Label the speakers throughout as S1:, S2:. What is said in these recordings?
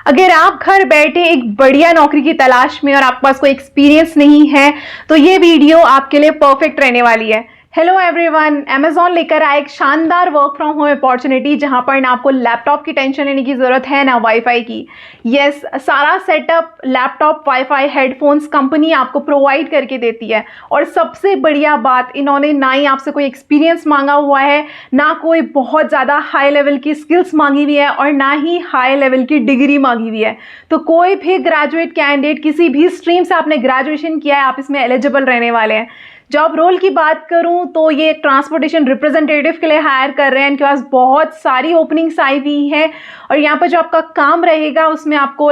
S1: अगर आप घर बैठे एक बढ़िया नौकरी की तलाश में और आपके पास कोई एक्सपीरियंस नहीं है तो ये वीडियो आपके लिए परफेक्ट रहने वाली है। हेलो एवरीवन, अमेजॉन लेकर आया एक शानदार वर्क फ्रॉम होम अपॉर्चुनिटी जहां पर ना आपको लैपटॉप की टेंशन लेने की ज़रूरत है ना वाईफाई की। यस, सारा setup laptop, wifi, headphones company आपको प्रोवाइड करके देती है। और सबसे बढ़िया बात, इन्होंने ना ही आपसे कोई एक्सपीरियंस मांगा हुआ है, ना कोई बहुत ज़्यादा हाई लेवल की स्किल्स मांगी हुई है और ना ही हाई लेवल की डिग्री मांगी हुई है। तो कोई भी ग्रेजुएट कैंडिडेट, किसी भी स्ट्रीम से आपने ग्रेजुएशन किया है, आप इसमें एलिजिबल रहने वाले हैं। जॉब रोल की बात करूं तो ये ट्रांसपोर्टेशन रिप्रेजेंटेटिव के लिए हायर कर रहे हैं। इनके पास बहुत सारी ओपनिंग्स आई हुई हैं और यहाँ पर जो आपका काम रहेगा उसमें आपको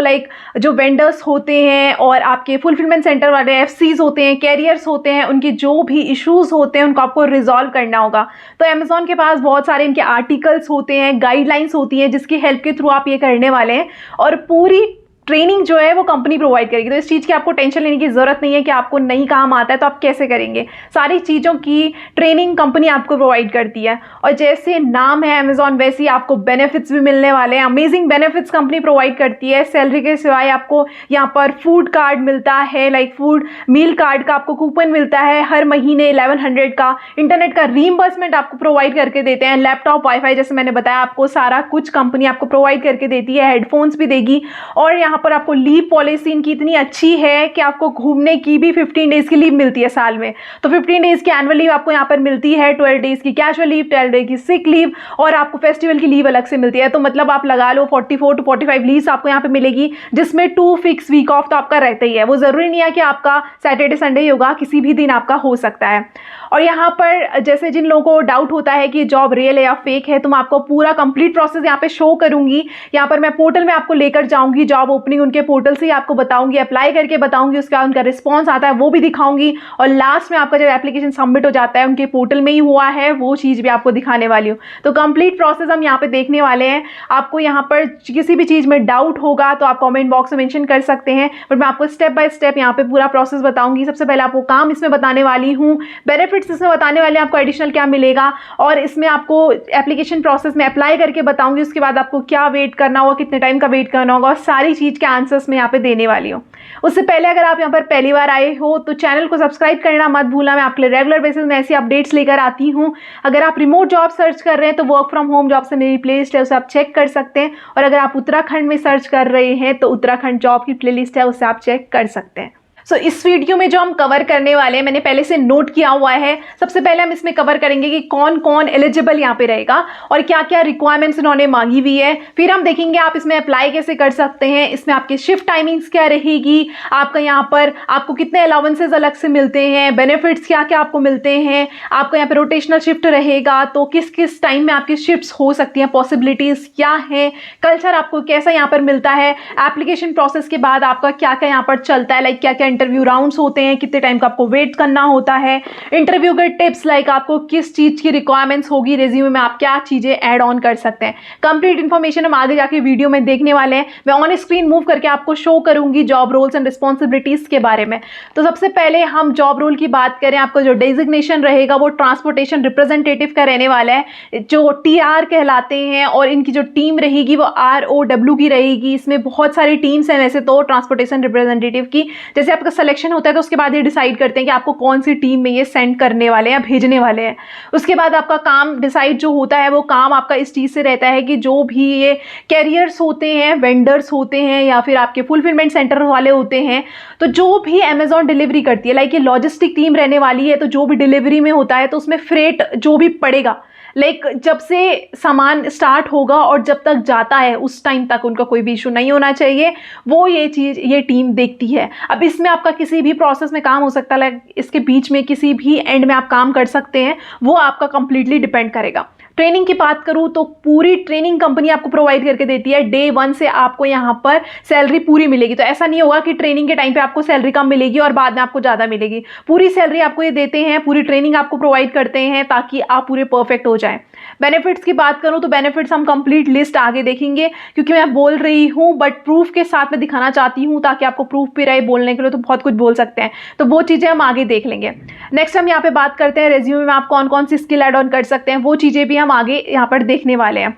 S1: जो वेंडर्स होते हैं और आपके फुलफिलमेंट सेंटर वाले एफसीज होते हैं, कैरियर्स होते हैं, उनके जो भी इश्यूज होते हैं उनको आपको रिजॉल्व करना होगा। तो अमेजॉन के पास बहुत सारे इनके आर्टिकल्स होते हैं, गाइडलाइंस होती हैं जिसकी हेल्प के थ्रू आप ये करने वाले हैं और पूरी ट्रेनिंग जो है वो कंपनी प्रोवाइड करेगी। तो इस चीज़ की आपको टेंशन लेने की ज़रूरत नहीं है कि आपको नहीं काम आता है तो आप कैसे करेंगे। सारी चीज़ों की ट्रेनिंग कंपनी आपको प्रोवाइड करती है और जैसे नाम है अमेजॉन वैसे ही आपको बेनिफिट्स भी मिलने वाले हैं। अमेजिंग बेनिफिट्स कंपनी प्रोवाइड करती है। सैलरी के सिवाय आपको यहाँ पर फूड कार्ड मिलता है, फूड मील कार्ड का आपको कूपन मिलता है हर महीने 1100 का। इंटरनेट का रीइंबर्समेंट आपको प्रोवाइड करके देते हैं। लैपटॉप, वाईफाई, जैसे मैंने बताया आपको सारा कुछ कंपनी आपको प्रोवाइड करके देती है। हेडफोन्स भी देगी और यहाँ पर आपको लीव पॉलिसी इनकी इतनी अच्छी है कि आपको घूमने की भी 15 डेज की लीव मिलती है साल में। तो 15 डेज की एनुअल लीव आपको यहाँ पर मिलती है, 12 डेज की कैजुअल लीव, 12 डेज की सिक लीव और आपको फेस्टिवल की लीव अलग से मिलती है। तो मतलब आप लगा लो 44 to 45 लीव्स आपको यहाँ पे मिलेगी, जिसमें 2 फिक्स वीक ऑफ तो आपका रहता ही है। वो जरूरी नहीं है कि आपका सैटरडे संडे ही होगा, किसी भी दिन आपका हो सकता है। और यहाँ पर जैसे जिन लोगों को डाउट होता है कि जॉब रियल है या फेक है, तो मैं आपको पूरा कंप्लीट प्रोसेस यहाँ पे शो करूंगी। यहाँ पर मैं पोर्टल में आपको लेकर जाऊंगी, जॉब ओपनिंग उनके पोर्टल से ही आपको बताऊंगी, अप्लाई करके बताऊंगी, उसके बाद उनका रिस्पॉन्स आता है वो भी दिखाऊंगी और लास्ट में आपका जब एप्लीकेशन सबमिट हो जाता है उनके पोर्टल में ही हुआ है वो चीज़ भी आपको दिखाने वाली हूँ। तो कंप्लीट प्रोसेस हम यहाँ पे देखने वाले हैं। आपको यहाँ पर किसी भी चीज़ में डाउट होगा तो आप कॉमेंट बॉक्स में मेंशन कर सकते हैं, बट मैं आपको स्टेप बाय स्टेप यहाँ पे पूरा प्रोसेस बताऊंगी। सबसे पहले आपको काम इसमें बताने वाली हूँ, बेनिफिट्स इसमें बताने वाले हैं, आपको एडिशनल क्या मिलेगा और इसमें आपको एप्लीकेशन प्रोसेस में अप्लाई करके बताऊंगी। उसके बाद आपको क्या वेट करना होगा, कितने टाइम का वेट करना होगा और सारी चीज़ के आंसर्स मैं यहाँ पे देने वाली हूँ। उससे पहले अगर आप यहाँ पर पहली बार आए हो तो चैनल को सब्सक्राइब करना मत भूलना। मैं आपके लिए रेगुलर बेसिस में ऐसी अपडेट्स लेकर आती हूँ। अगर आप रिमोट जॉब सर्च कर रहे हैं तो वर्क फ्रॉम होम जॉब से मेरी प्लेलिस्ट है, उसे आप चेक कर सकते हैं। और अगर आप उत्तराखंड में सर्च कर रहे हैं तो उत्तराखंड जॉब की प्लेलिस्ट है, उसे आप चेक कर सकते हैं। इस वीडियो में जो हम कवर करने वाले हैं मैंने पहले से नोट किया हुआ है। सबसे पहले हम इसमें कवर करेंगे कि कौन कौन एलिजिबल यहाँ पे रहेगा और क्या क्या रिक्वायरमेंट्स इन्होंने मांगी हुई है। फिर हम देखेंगे आप इसमें अप्लाई कैसे कर सकते हैं, इसमें आपकी शिफ्ट टाइमिंग्स क्या रहेगी, आपका यहाँ पर आपको कितने अलाउंसेज अलग से मिलते हैं, बेनिफिट्स क्या क्या आपको मिलते हैं, आपका यहाँ पे रोटेशनल शिफ्ट रहेगा तो किस किस टाइम में आपकी शिफ्ट्स हो सकती हैं, पॉसिबिलिटीज क्या है, कल्चर आपको कैसा यहाँ पर मिलता है, एप्लीकेशन प्रोसेस के बाद आपका क्या क्या यहाँ पर चलता है, क्या क्या इंटरव्यू राउंड्स होते हैं, कितने टाइम का आपको वेट करना होता है, इंटरव्यू के टिप्स आपको किस चीज की रिक्वायरमेंट्स होगी, रिज्यूमे में आप क्या चीजें ऐड ऑन कर सकते हैं। कंप्लीट इन्फॉर्मेशन हम आगे जाके वीडियो में देखने वाले हैं। मैं ऑन स्क्रीन मूव करके आपको शो करूंगी जॉब रोल्स एंड रिस्पॉन्सिबिलिटीज के बारे में। तो सबसे पहले हम जॉब रोल की बात करें, आपका जो डेजिग्नेशन रहेगा वो ट्रांसपोर्टेशन रिप्रेजेंटेटिव का रहने वाला है, जो TR कहलाते हैं और इनकी जो टीम रहेगी वो ROW की रहेगी। इसमें बहुत सारी टीम्स हैं वैसे तो ट्रांसपोर्टेशन रिप्रेजेंटेटिव की। जैसे आपका सिलेक्शन होता है तो उसके बाद ये डिसाइड करते हैं कि आपको कौन सी टीम में ये सेंड करने वाले हैं या भेजने वाले हैं। उसके बाद आपका काम डिसाइड जो होता है वो काम आपका इस चीज़ से रहता है कि जो भी ये कैरियर्स होते हैं, वेंडर्स होते हैं या फिर आपके फुलफिलमेंट सेंटर वाले होते हैं, तो जो भी अमेजॉन डिलीवरी करती है, ये लॉजिस्टिक टीम रहने वाली है, तो जो भी डिलीवरी में होता है तो उसमें फ्रेट जो भी पड़ेगा, जब से सामान स्टार्ट होगा और जब तक जाता है उस टाइम तक उनका कोई भी इशू नहीं होना चाहिए, वो ये टीम देखती है। अब इसमें आपका किसी भी प्रोसेस में काम हो सकता है, इसके बीच में किसी भी एंड में आप काम कर सकते हैं, वो आपका कंप्लीटली डिपेंड करेगा। ट्रेनिंग की बात करूँ तो पूरी ट्रेनिंग कंपनी आपको प्रोवाइड करके देती है। डे 1 से आपको यहाँ पर सैलरी पूरी मिलेगी। तो ऐसा नहीं होगा कि ट्रेनिंग के टाइम पे आपको सैलरी कम मिलेगी और बाद में आपको ज़्यादा मिलेगी। पूरी सैलरी आपको ये देते हैं, पूरी ट्रेनिंग आपको प्रोवाइड करते हैं ताकि आप पूरे परफेक्ट हो जाएं। बेनिफिट्स की बात करूँ तो बेनिफिट्स हम कंप्लीट लिस्ट आगे देखेंगे, क्योंकि मैं बोल रही हूँ बट प्रूफ के साथ में दिखाना चाहती हूँ ताकि आपको प्रूफ भी रहे। बोलने के लिए तो बहुत कुछ बोल सकते हैं, तो वो चीज़ें हम आगे देख लेंगे। नेक्स्ट हम यहाँ पे बात करते हैं रेज्यूमे में आप कौन कौन सी स्किल ऐड ऑन कर सकते हैं, वो चीज़ें भी हम आगे यहाँ पर देखने वाले हैं।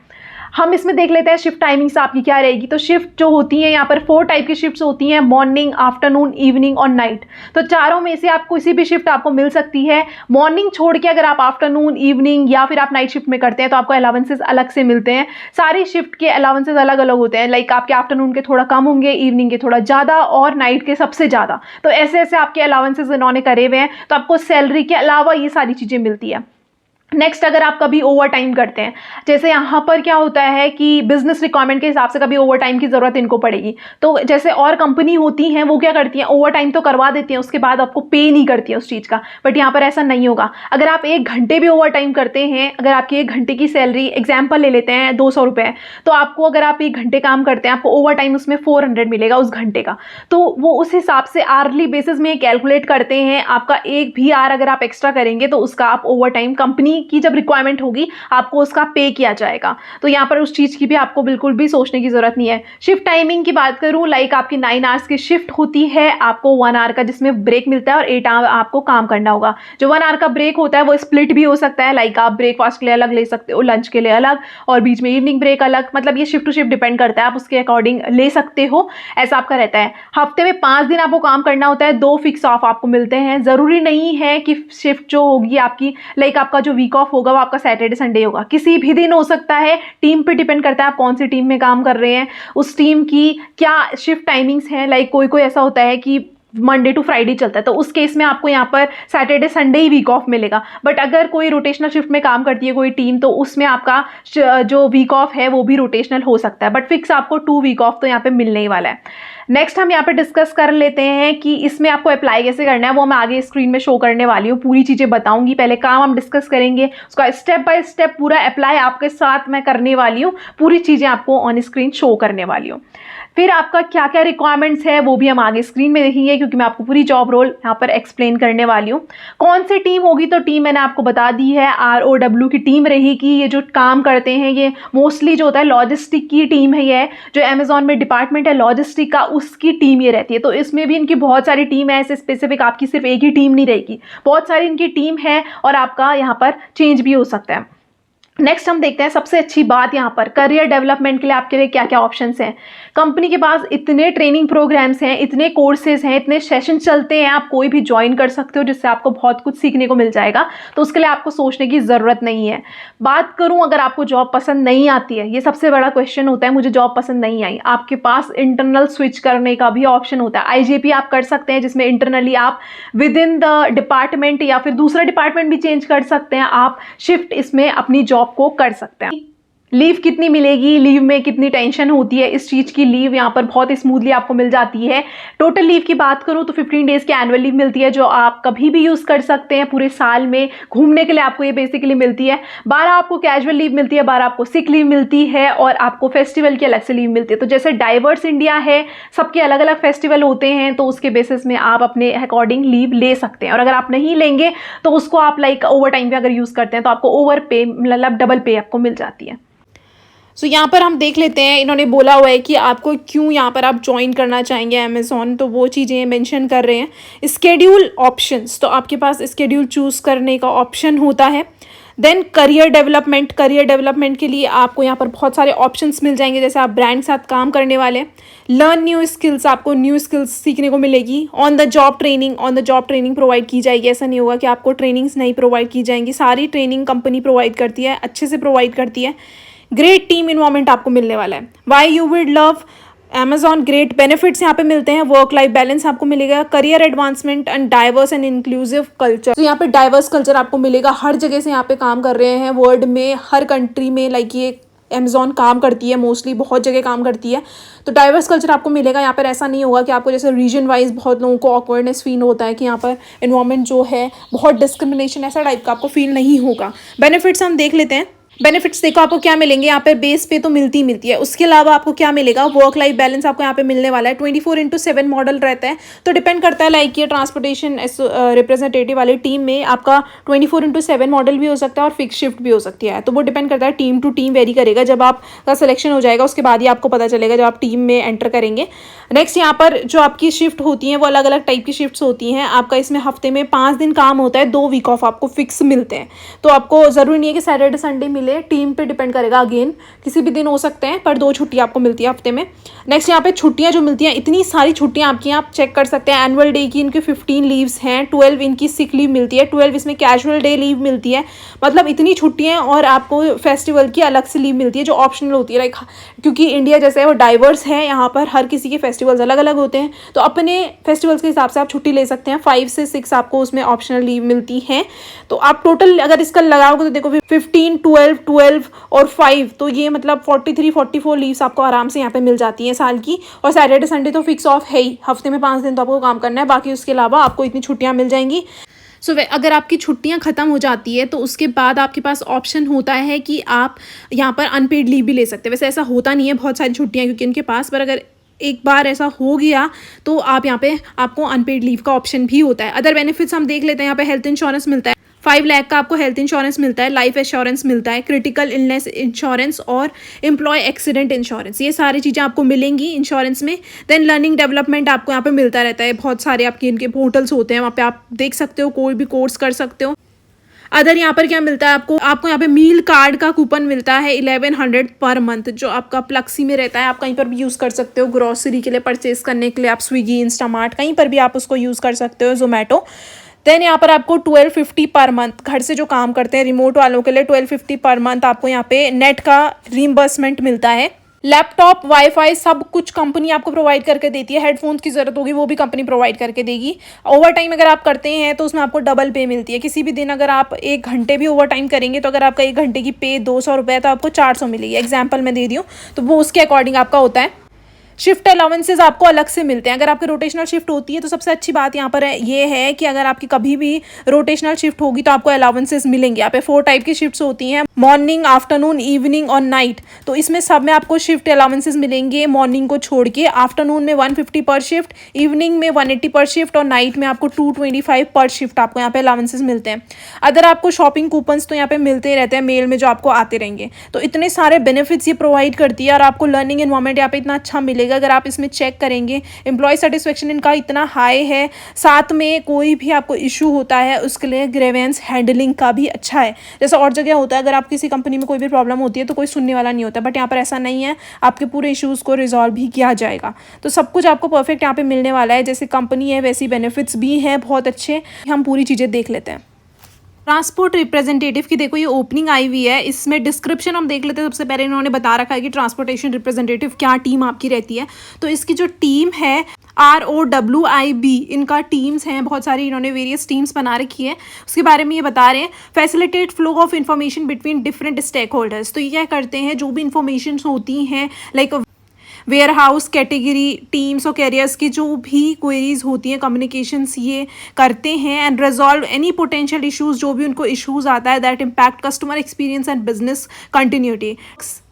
S1: हम इसमें देख लेते हैं शिफ्ट टाइमिंग्स आपकी क्या रहेगी। तो शिफ्ट जो होती है यहाँ पर 4 टाइप की शिफ्ट्स होती हैं, मॉर्निंग, आफ्टरनून, इवनिंग और नाइट। तो चारों में से आप किसी भी शिफ्ट आपको मिल सकती है। मॉर्निंग छोड़ के अगर आप आफ्टरनून, इवनिंग या फिर आप नाइट शिफ्ट में करते हैं तो आपको अलाउंसेस अलग से मिलते हैं। सारी शिफ्ट के अलाउंसेस अलग अलग होते हैं, लाइक आपके आफ्टरनून के थोड़ा कम होंगे, इवनिंग के थोड़ा ज़्यादा और नाइट के सबसे ज़्यादा। तो ऐसे ऐसे आपके अलाउंसेस इन्होंने करे हुए हैं। तो आपको सैलरी के अलावा ये सारी चीज़ें मिलती है। नेक्स्ट, अगर आप कभी ओवर टाइम करते हैं, जैसे यहाँ पर क्या होता है कि बिजनेस रिक्वायरमेंट के हिसाब से कभी ओवर टाइम की ज़रूरत इनको पड़ेगी, तो जैसे और कंपनी होती हैं वो क्या करती हैं, ओवर टाइम तो करवा देती हैं, उसके बाद आपको पे नहीं करती है उस चीज़ का। बट यहाँ पर ऐसा नहीं होगा। अगर आप 1 घंटे भी ओवर टाइम करते हैं, अगर आपकी 1 घंटे की सैलरी एग्जाम्पल ले लेते हैं 200 रुपये, तो आपको अगर आप 1 घंटे काम करते हैं आपको ओवर टाइम उसमें 400 मिलेगा उस घंटे का। तो वो उस हिसाब से आर्ली बेसिस में कैलकुलेट करते हैं। आपका 1 भी आवर अगर आप एक्स्ट्रा करेंगे तो उसका आप ओवर टाइम कंपनी की जब रिक्वायरमेंट होगी आपको उसका पे किया जाएगा। तो यहाँ पर उस चीज़ की भी आपको बिल्कुल भी सोचने की ज़रूरत नहीं है। शिफ्ट टाइमिंग की बात करूँ, लाइक आपकी 9 आवर्स की शिफ्ट होती है, आपको 1 आवर का जिसमें ब्रेक मिलता है और 8 आवर आपको काम करना होगा। जो 1 आवर का ब्रेक होता है वो स्प्लिट भी हो सकता है, लाइक आप ब्रेकफास्ट के लिए अलग ले सकते हो, लंच के लिए अलग और बीच में इवनिंग ब्रेक अलग। मतलब ये शिफ्ट टू शिफ्ट डिपेंड करता है, आप उसके अकॉर्डिंग ले सकते हो, ऐसा आपका रहता है। हफ्ते में 5 दिन आपको काम करना होता है, 2 फिक्स ऑफ आपको मिलते हैं। ज़रूरी नहीं है कि शिफ्ट जो होगी आपकी, लाइक आपका जो वीक ऑफ होगा वो आपका सैटरडे संडे होगा, किसी भी दिन हो सकता है। टीम पे डिपेंड करता है आप कौन सी टीम में काम कर रहे हैं, उस टीम की क्या शिफ्ट टाइमिंग्स हैं। लाइक कोई कोई ऐसा होता है कि मंडे टू फ्राइडे चलता है, तो उस केस में आपको यहाँ पर सैटरडे संडे ही वीक ऑफ मिलेगा। बट अगर कोई रोटेशनल शिफ्ट में काम करती है कोई टीम, तो उसमें आपका जो वीक ऑफ है वो भी रोटेशनल हो सकता है, बट फिक्स आपको 2 वीक ऑफ तो यहाँ पे मिलने ही वाला है। नेक्स्ट हम यहाँ पे डिस्कस कर लेते हैं कि इसमें आपको अप्लाई कैसे करना है, वो मैं आगे स्क्रीन में शो करने वाली हूँ, पूरी चीज़ें बताऊंगी। पहले काम हम डिस्कस करेंगे, उसका स्टेप बाय स्टेप पूरा अप्लाई आपके साथ मैं करने वाली हूँ, पूरी चीज़ें आपको ऑन स्क्रीन शो करने वाली हूँ। फिर आपका क्या क्या रिक्वायरमेंट्स है वो भी हम आगे स्क्रीन में देखेंगे, क्योंकि मैं आपको पूरी जॉब रोल यहाँ पर एक्सप्लेन करने वाली हूँ। कौन सी टीम होगी, तो टीम मैंने आपको बता दी है, ROW की टीम रहेगी। ये जो काम करते हैं ये मोस्टली जो होता है लॉजिस्टिक की टीम है, ये जो अमेजॉन में डिपार्टमेंट है लॉजिस्टिक का, उसकी टीम ये रहती है। तो इसमें भी इनकी बहुत सारी टीम है, ऐसे स्पेसिफिक आपकी सिर्फ एक ही टीम नहीं रहेगी, बहुत सारी इनकी टीम है और आपका यहाँ पर चेंज भी हो सकता है। नेक्स्ट हम देखते हैं सबसे अच्छी बात यहाँ पर करियर डेवलपमेंट के लिए आपके लिए क्या क्या ऑप्शंस हैं। कंपनी के पास इतने ट्रेनिंग प्रोग्राम्स हैं, इतने कोर्सेज हैं, इतने सेशन चलते हैं, आप कोई भी ज्वाइन कर सकते हो जिससे आपको बहुत कुछ सीखने को मिल जाएगा। तो उसके लिए आपको सोचने की ज़रूरत नहीं है। बात करूँ अगर आपको जॉब पसंद नहीं आती है, ये सबसे बड़ा क्वेश्चन होता है, मुझे जॉब पसंद नहीं आई, आपके पास इंटरनल स्विच करने का भी ऑप्शन होता है। IJP आप कर सकते हैं, जिसमें इंटरनली आप विद इन द डिपार्टमेंट या फिर दूसरा डिपार्टमेंट भी चेंज कर सकते हैं, आप शिफ्ट इसमें अपनी जॉब को कर सकते हैं। लीव कितनी मिलेगी, लीव में कितनी टेंशन होती है, इस चीज़ की लीव यहाँ पर बहुत स्मूथली आपको मिल जाती है। टोटल लीव की बात करूँ तो 15 डेज़ की एनुअल लीव मिलती है, जो आप कभी भी यूज़ कर सकते हैं पूरे साल में। घूमने के लिए आपको ये बेसिकली मिलती है। 12 आपको कैजुअल लीव मिलती है, 12 आपको सिक लीव मिलती है और आपको फेस्टिवल की अलग से लीव मिलती है। तो जैसे डाइवर्स इंडिया है, सबके अलग अलग फेस्टिवल होते हैं, तो उसके बेसिस में आप अपने अकॉर्डिंग लीव ले सकते हैं। और अगर आप नहीं लेंगे तो उसको आप लाइक ओवर टाइम पे अगर यूज़ करते हैं तो आपको ओवर पे मतलब डबल पे आपको मिल जाती है। सो यहाँ पर हम देख लेते हैं, इन्होंने बोला हुआ है कि आपको क्यों यहाँ पर आप ज्वाइन करना चाहेंगे अमेज़ॉन, तो वो चीज़ें मेंशन कर रहे हैं। स्केड्यूल ऑप्शंस, तो आपके पास स्केड्यूल चूज़ करने का ऑप्शन होता है। देन करियर डेवलपमेंट के लिए आपको यहाँ पर बहुत सारे ऑप्शंस मिल जाएंगे, जैसे आप ब्रांड के साथ काम करने वाले। लर्न न्यू स्किल्स, आपको न्यू स्किल्स सीखने को मिलेगी। On the job training provide की जाएगी। ऐसा नहीं होगा कि आपको ट्रेनिंग्स नहीं प्रोवाइड की जाएंगी, सारी ट्रेनिंग कंपनी प्रोवाइड करती है, अच्छे से प्रोवाइड करती है। ग्रेट टीम इन्वायरमेंट आपको मिलने वाला है। Why you would love Amazon, great benefits यहाँ पे मिलते हैं। वर्क लाइफ बैलेंस आपको मिलेगा। Career advancement and diverse and inclusive culture, तो यहाँ पे डाइवर्स कल्चर आपको मिलेगा। हर जगह से यहाँ पे काम कर रहे हैं वर्ल्ड में, हर कंट्री में, लाइक ये अमेजॉन काम करती है, मोस्टली बहुत जगह काम करती है। तो डाइवर्स कल्चर आपको मिलेगा। यहाँ पर ऐसा नहीं होगा कि आपको जैसे रीजन वाइज बहुत लोगों को ऑकवर्डनेस फील होता है कि यहाँ पर एनवायरनमेंट जो है बहुत डिस्क्रिमिनेशन, ऐसा टाइप का आपको फील नहीं होगा। बेनिफिट्स हम देख लेते हैं। बेनिफिट्स देखो आपको क्या मिलेंगे, यहाँ पर बेस पे तो मिलती है। उसके अलावा आपको क्या मिलेगा, वर्क लाइफ बैलेंस आपको यहाँ पे मिलने वाला है। 24/7 मॉडल रहता है, तो डिपेंड करता है लाइक ये ट्रांसपोर्टेशन रिप्रेजेंटेटिव वाली टीम में आपका 24/7 मॉडल भी हो सकता है और फिक्स शिफ्ट भी हो सकती है। तो वो डिपेंड करता है, टीम टू टीम वेरी करेगा। जब आपका सिलेक्शन हो जाएगा उसके बाद ही आपको पता चलेगा, जब आप टीम में एंटर करेंगे। नेक्स्ट यहाँ पर जो आपकी शिफ्ट होती हैं वो अलग अलग टाइप की शिफ्ट्स होती हैं। आपका इसमें हफ्ते में 5 दिन काम होता है, 2 वीक ऑफ आपको फिक्स मिलते हैं। तो आपको ज़रूरी नहीं है कि सैटरडे संडे मिले
S2: ले, टीम पे डिपेंड करेगा, अगेन किसी भी दिन हो सकते हैं, पर 2 छुट्टी आपको मिलती है हफ्ते में। नेक्स्ट यहाँ पे छुट्टियाँ जो मिलती हैं, इतनी सारी छुट्टियाँ आपकी आप चेक कर सकते हैं। एनुअल डे की इनकी 15 लीव्स हैं, 12 इनकी सिक लीव मिलती है, 12 इसमें कैजुअल डे लीव मिलती है। मतलब इतनी छुट्टियाँ, और आपको फेस्टिवल की अलग से लीव मिलती है जो ऑप्शनल होती है। लाइक क्योंकि इंडिया जैसे है वो डाइवर्स है, यहाँ पर हर किसी के फेस्टिवल्स अलग अलग होते हैं, तो अपने फेस्टिवल्स के हिसाब से आप छुट्टी ले सकते हैं। 5 से 6 आपको उसमें ऑप्शनल लीव मिलती है। तो आप टोटल अगर इसका लगाओगे तो देखो 15, 12 और 5, तो ये मतलब 43, 44 लीव्स आपको आराम से यहाँ पे मिल जाती हैं साल की। और सैटरडे संडे तो फिक्स ऑफ है ही, हफ्ते में 5 दिन तो आपको काम करना है, बाकी उसके अलावा आपको इतनी छुट्टियाँ मिल जाएंगी। अगर आपकी छुट्टियां ख़त्म हो जाती है तो उसके बाद आपके पास ऑप्शन होता है कि आप यहाँ पर अनपेड लीव भी ले सकते हैं। वैसे ऐसा होता नहीं है बहुत सारी छुट्टियां क्योंकि इनके पास, पर अगर एक बार ऐसा हो गया तो आप यहाँ पे आपको अनपेड लीव का ऑप्शन भी होता है। अदर बेनिफिट्स हम देख लेते हैं। यहाँ पे हेल्थ इंश्योरेंस मिलता है, 5 लाख का आपको हेल्थ इंश्योरेंस मिलता है, लाइफ इंश्योरेंस मिलता है, क्रिटिकल इलनेस इंश्योरेंस और एम्प्लॉय एक्सीडेंट इंश्योरेंस, ये सारी चीज़ें आपको मिलेंगी इंश्योरेंस में। देन लर्निंग डेवलपमेंट आपको यहाँ पे मिलता रहता है, बहुत सारे आपके इनके पोर्टल्स होते हैं, वहाँ पे आप देख सकते हो, कोई भी कोर्स कर सकते हो। अदर यहाँ पर क्या मिलता है आपको यहाँ पे मील कार्ड का कूपन मिलता है 1100 पर मंथ, जो आपका प्लक्सी में रहता है। आप कहीं पर भी यूज़ कर सकते हो, ग्रॉसरी के लिए परचेज करने के लिए आप स्विगी, इंस्टामार्ट, कहीं पर भी आप उसको यूज़ कर सकते हो, जोमेटो। देन यहाँ पर आपको 1250 पर मंथ, घर से जो काम करते हैं रिमोट वालों के लिए 1250 पर मंथ आपको यहाँ पे नेट का रीइंबर्समेंट मिलता है। लैपटॉप, वाईफाई सब कुछ कंपनी आपको प्रोवाइड करके देती है। हेडफोन्स की ज़रूरत होगी वो भी कंपनी प्रोवाइड करके देगी। ओवर टाइम अगर आप करते हैं तो उसमें आपको डबल पे मिलती है। किसी भी दिन अगर आप 1 घंटे भी ओवर टाइम करेंगे तो अगर आपका 1 घंटे की पे 200 रुपये है तो आपको 400 मिलेगी। एग्जाम्पल मैं दे रही हूँ, तो वो उसके अकॉर्डिंग आपका होता है। शिफ्ट अलाउंसेस आपको अलग से मिलते हैं। अगर आपकी रोटेशनल शिफ्ट होती है तो सबसे अच्छी बात यहाँ पर ये है कि अगर आपकी कभी भी रोटेशनल शिफ्ट होगी तो आपको अलाउंसेस मिलेंगे। यहाँ पे 4 टाइप की शिफ्ट्स होती हैं, मॉर्निंग, आफ्टरनून, इवनिंग और नाइट। तो इसमें सब में आपको शिफ्ट अलाउंसेस मिलेंगे। मॉर्निंग को छोड़ के आफ्टरनून में 150 पर शिफ्ट, इवनिंग में 180 पर शिफ्ट और नाइट में आपको 225 पर शिफ्ट आपको यहाँ पे अलाउंसेस मिलते हैं। अदर आपको शॉपिंग कूपन्स तो यहाँ पे मिलते ही रहते हैं मेल में, जो आपको आते रहेंगे। तो इतने सारे बेनिफिट्स ये प्रोवाइड करती है और आपको लर्निंग एनवायरनमेंट यहाँ पे इतना अच्छा मिलेगा। अगर आप इसमें चेक करेंगे, एम्प्लॉय सेटिस्फेक्शन इनका इतना हाई है। साथ में कोई भी आपको इशू होता है उसके लिए ग्रीवेंस हैंडलिंग का भी अच्छा है। जैसे और जगह होता है, अगर आप किसी कंपनी में कोई भी प्रॉब्लम होती है तो कोई सुनने वाला नहीं होता, बट यहाँ पर ऐसा नहीं है, आपके पूरे इश्यूज़ को रिजॉल्व भी किया जाएगा। तो सब कुछ आपको परफेक्ट यहाँ पे मिलने वाला है। जैसे कंपनी है वैसी बेनिफिट्स भी हैं बहुत अच्छे। हम पूरी चीज़ें देख लेते हैं। ट्रांसपोर्ट रिप्रेजेंटेटिव की देखो ये ओपनिंग आई हुई है, इसमें डिस्क्रिप्शन हम देख लेते हैं। सबसे पहले इन्होंने बता रखा है कि ट्रांसपोर्टेशन रिप्रेजेंटेटिव क्या टीम आपकी रहती है। तो इसकी जो टीम है ROWIB, इनका टीम्स हैं बहुत सारी, इन्होंने वेरियस टीम्स बना रखी है। उसके बारे में ये बता रहे हैं, facilitate flow of information between different stakeholders. तो ये क्या करते हैं, जो भी इंफॉर्मेशन होती हैं like warehouse category, teams और कैरियर्स की जो भी क्वेरीज होती हैं, कम्युनिकेशंस ये करते हैं। And resolve any potential issues, जो भी उनको इश्यूज आता है that impact customer experience and business continuity.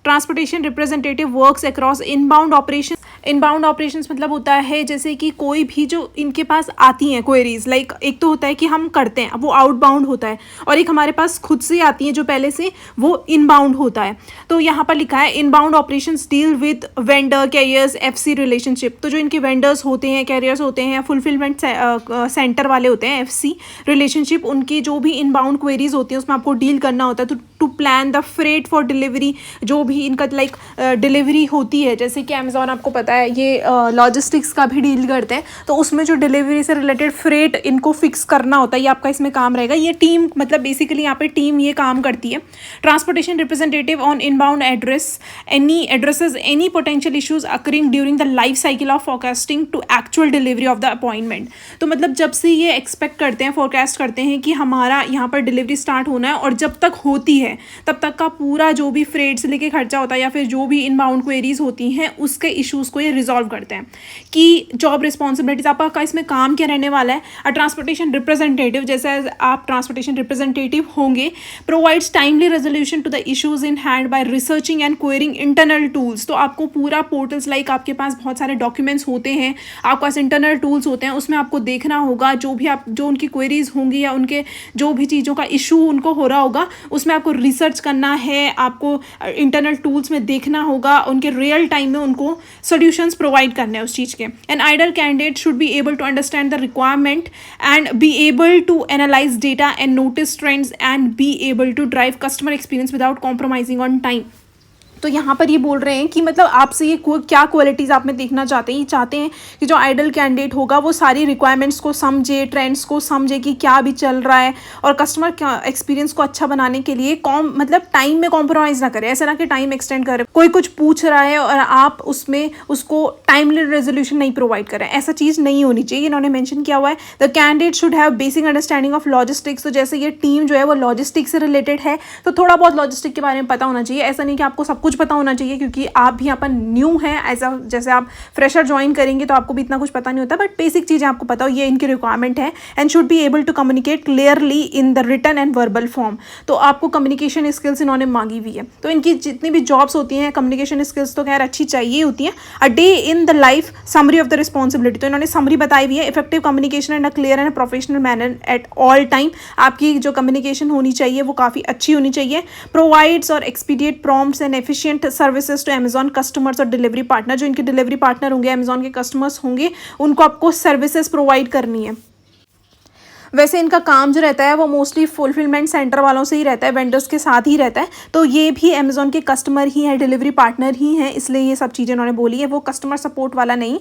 S2: Transportation representative works across inbound operation. Inbound operations मतलब होता है जैसे कि कोई भी जो इनके पास आती हैं क्वेरीज, लाइक एक तो होता है कि हम करते हैं, वो आउटबाउंड होता है, और एक हमारे पास खुद से आती है जो पहले से, वो इनबाउंड होता है। तो यहाँ पर लिखा है inbound operations deal with vendor, carriers, FC relationship. तो जो इनके वेंडर्स होते हैं, कैरियर्स होते हैं, फुलफिलमेंट सेंटर वाले होते हैं, FC रिलेशनशिप, उनकी जो भी इनबाउंड क्वेरीज होती हैं उसमें आपको डील करना होता है। तो to plan the freight for delivery, जो भी इनका लाइक डिलीवरी होती है, जैसे कि अमेजोन आपको पता है ये लॉजिस्टिक्स का भी डील करते हैं, तो उसमें जो डिलीवरी से रिलेटेड फ्रेट इनको फिक्स करना होता है, ये आपका इसमें काम रहेगा। ये टीम मतलब बेसिकली यहाँ पे टीम ये काम करती है। Transportation representative on inbound addresses any potential issues occurring during the life cycle of forecasting to actual delivery of the appointment. तो मतलब जब से ये एक्सपेक्ट करते हैं, फोरकास्ट करते हैं कि हमारा यहाँ पर डिलीवरी स्टार्ट होना है, और जब तक होती है तब तक का पूरा जो भी फ्रेट से लेके खर्चा होता है या फिर जो भी इनबाउंड क्वेरीज होती हैं उसके इश्यूज को ये रिजॉल्व करते हैं। कि जॉब रिस्पॉन्सिबिलिटीज आपका इसमें काम क्या रहने वाला है। ट्रांसपोर्टेशन रिप्रेजेंटेटिव, जैसे आप ट्रांसपोर्टेशन रिप्रेजेंटेटिव होंगे, provides timely resolution to the issues in hand by researching and querying internal tools. तो आपको पूरा पोर्टल्स लाइक आपके पास बहुत सारे डॉक्यूमेंट्स होते हैं, आपके पास इंटरनल टूल्स होते हैं, उसमें आपको देखना होगा जो उनकी क्वेरीज होंगी या उनके जो भी चीज़ों का इशू उनको हो रहा होगा उसमें आपको रिसर्च करना है, आपको इंटरनल टूल्स में देखना होगा, उनके रियल टाइम में उनको सोल्यूशन सॉल्यूशंस प्रोवाइड करने हैं उस चीज़ के. An ideal candidate should be able to understand the requirement and be able to analyse data and notice trends and be able to drive customer experience without compromising on time. तो यहाँ पर ये बोल रहे हैं कि मतलब आपसे ये क्या क्वालिटीज़ आप में देखना चाहते हैं. ये चाहते हैं कि जो आइडल कैंडिडेट होगा वो सारी रिक्वायरमेंट्स को समझे, ट्रेंड्स को समझे कि क्या भी चल रहा है, और कस्टमर एक्सपीरियंस को अच्छा बनाने के लिए मतलब टाइम में कॉम्प्रोमाइज़ ना करें. ऐसा ना कि टाइम एक्सटेंड करें, कोई कुछ पूछ रहा है और आप उसमें उसको टाइमली रेजोल्यूशन नहीं प्रोवाइड करें, ऐसा चीज़ नहीं होनी चाहिए. इन्होंने मेंशन किया हुआ है the candidate should have basic understanding of logistics. तो जैसे ये टीम जो है वो लॉजिस्टिक्स से रिलेटेड है, तो थोड़ा बहुत लॉजिस्टिक के बारे में पता होना चाहिए. ऐसा नहीं कि आपको सब कुछ पता होना चाहिए, क्योंकि आप भी यहाँ पर न्यू हैं. ऐसा जैसे आप फ्रेशर ज्वाइन करेंगे तो आपको भी इतना कुछ पता नहीं होता, बट बेसिक चीज़ें आपको पता हो, ये इनकी रिक्वायरमेंट है. And should be able to communicate clearly in the written and verbal form. तो आपको कम्युनिकेशन स्किल्स इन्होंने मांगी हुई है. तो इनकी जितनी भी जॉब्स होती हैं कम्युनिकेशन स्किल्स तो खैर अच्छी चाहिए होती हैं. A day in the life summary of the responsibility. तो इन्होंने समरी बताई हुई है. Effective communication and a clear and professional manner at all time. आपकी जो कम्युनिकेशन होनी चाहिए वो काफ़ी अच्छी होनी चाहिए. प्रोवाइड्स और expedite prompts and efficient services to Amazon customers और डिलीवरी पार्टनर. जो इनके डिलीवरी पार्टनर होंगे, अमेजॉन के कस्टमर्स होंगे, उनको आपको सर्विसेज प्रोवाइड करनी है. वैसे इनका काम जो रहता है वो मोस्टली फुलफिलमेंट सेंटर वालों से ही रहता है, वेंडर्स के साथ ही रहता है. तो ये भी अमेजॉन के कस्टमर ही हैं, डिलीवरी पार्टनर ही हैं, इसलिए ये सब चीज़ें उन्होंने बोली है, वो कस्टमर सपोर्ट वाला नहीं.